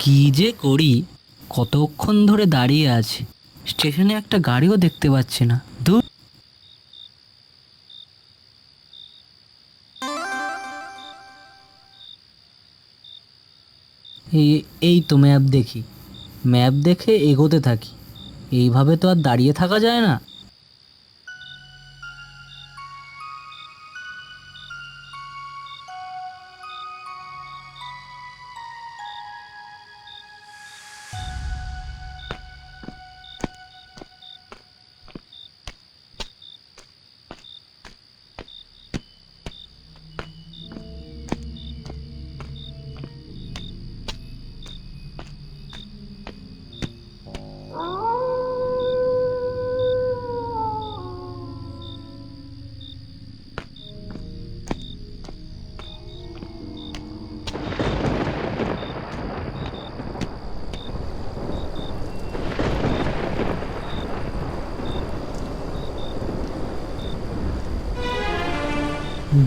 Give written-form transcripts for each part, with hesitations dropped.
কি যে করি, কতক্ষণ ধরে দাঁড়িয়ে আছি, স্টেশনে একটা গাড়িও দেখতে পাচ্ছি না। দূর। এই তো ম্যাপ দেখি, ম্যাপ দেখে এগোতে থাকি। এইভাবে তো আর দাঁড়িয়ে থাকা যায় না।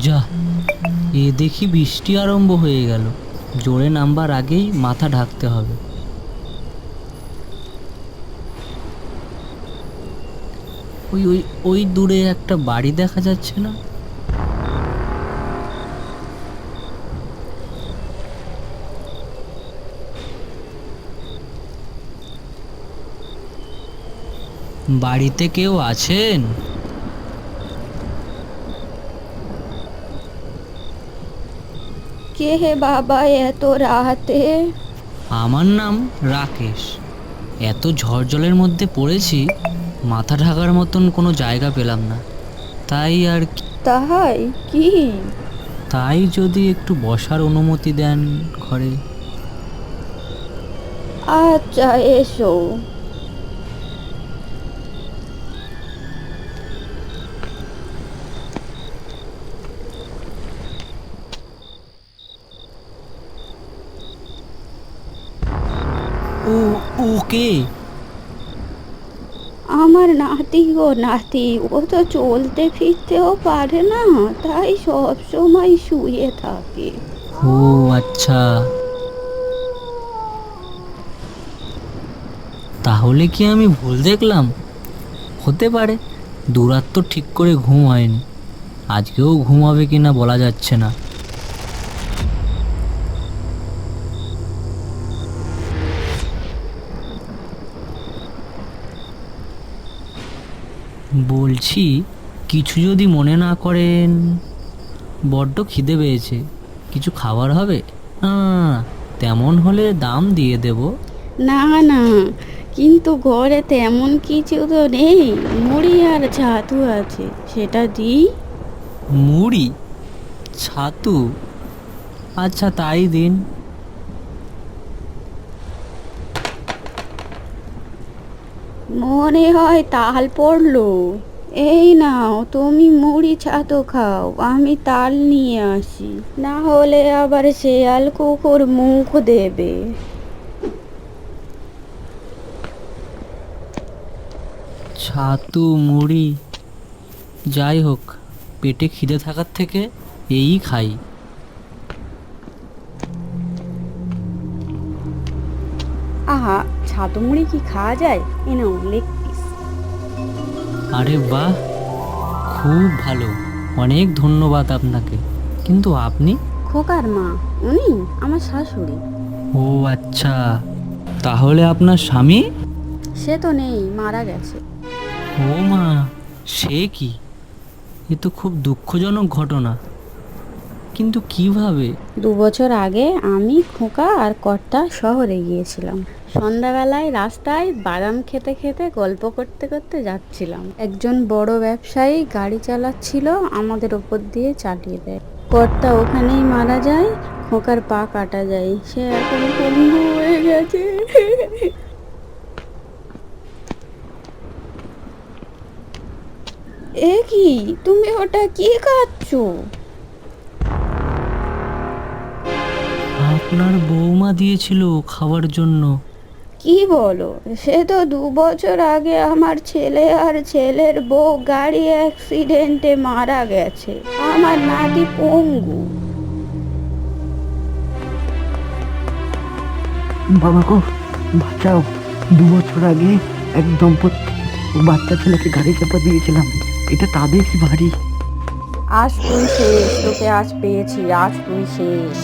যা, এ দেখি বৃষ্টি আরম্ভ হয়ে গেল। জোরে নামবার আগেই মাথা ঢাকতে হবে। ওই ওই ওই দূরে একটা বাড়ি দেখা যাচ্ছে না? বাড়িতে কেউ আছেন? কে হে বাবা এত রাতে? আমার নাম রাকেশ। এত ঝড় জলের মধ্যে পড়েছি, মাথা ঢাকার মতন কোনো জায়গা পেলাম না। তাই আর তাই কি? তাই যদি একটু বসার অনুমতি দেন ঘরে। আচ্ছা, এসো। ও, ওকে। আমার নাতি গো নাতি, ও তো চলতে ফিরতেও পারে না, তাই সব সময় শুয়ে থাকে। ও আচ্ছা, তাহলে কি আমি ভুল দেখলাম? হতে পারে, দুরাত তো ঠিক করে ঘুম হয়নি। আজকেও ঘুম হবে কিনা বলা যাচ্ছে না। বলছি, কিছু যদি মনে না করেন, বড্ড খিদে পেয়েছে। কিছু খাবার হবে? না, তেমন হলে দাম দিয়ে দেব। না না, কিন্তু ঘরে তেমন কিছু তো নেই। মুড়ি আর ছাতু আছে, সেটা দিই? মুড়ি, ছাতু, আচ্ছা তাই দিন। মনে হয় তাল পড়লো। এই নাও, তুমি মুড়ি ছাতু খাও, আমি তাল নিয়ে আসি, না হলে আবার শেয়াল কুকুর মুখ দেবে। ছাতু, মুড়ি, যাই হোক, পেটে খিদে থাকার থেকে এই খাই। আহা, ছাতু মুড়ি কি খাওয়া যায়? এ নাও লেগ পিস। আরে বাহ, খুব ভালো, অনেক ধন্যবাদ আপনাকে। কিন্তু আপনি? খোকার মা, উনি আমার শাশুড়ি। ও আচ্ছা, তাহলে আপনার স্বামী? সে তো নেই, মারা গেছে। ও মা, সে কি? এ তো খুব দুঃখজনক ঘটনা। কিন্তু কিভাবে? 2 বছর আগে আমি, খোকা আর কর্তা শহরে গিয়েছিলাম। সন্ধ্যাবেলায় রাস্তায় বাদাম খেতে খেতে গল্প করতে করতে যাচ্ছিলাম। একজন বড় ব্যবসায়ী গাড়ি চালাচ্ছিল, আমাদের ওপর দিয়ে চালিয়ে দেয়। কর্তা ওখানেই মারা যায়, খোকার পা কাটা যায়, সে এখন পঙ্গু হয়ে গেছে। এ কি, তুমি ওটা কি খাচ্ছো? আপনার বৌমা দিয়েছিল খাওয়ার জন্য। কি বলো? সে তো 2 বছর আগে আমার ছেলে আর ছেলের বউ গাড়ি অ্যাক্সিডেন্টে মারা গেছে। আমার নাতি পঙ্গু। বাবা গো, বাঁচাও। 2 বছর আগে এক দম্পতি ও বাচ্চা ছেলেকে গাড়ি চাপা দিয়েছিলাম। এটা তাদেরই বাড়ি। আজ তুই শেষ, তোকে আজ পেয়েছি, আজ তুই শেষ।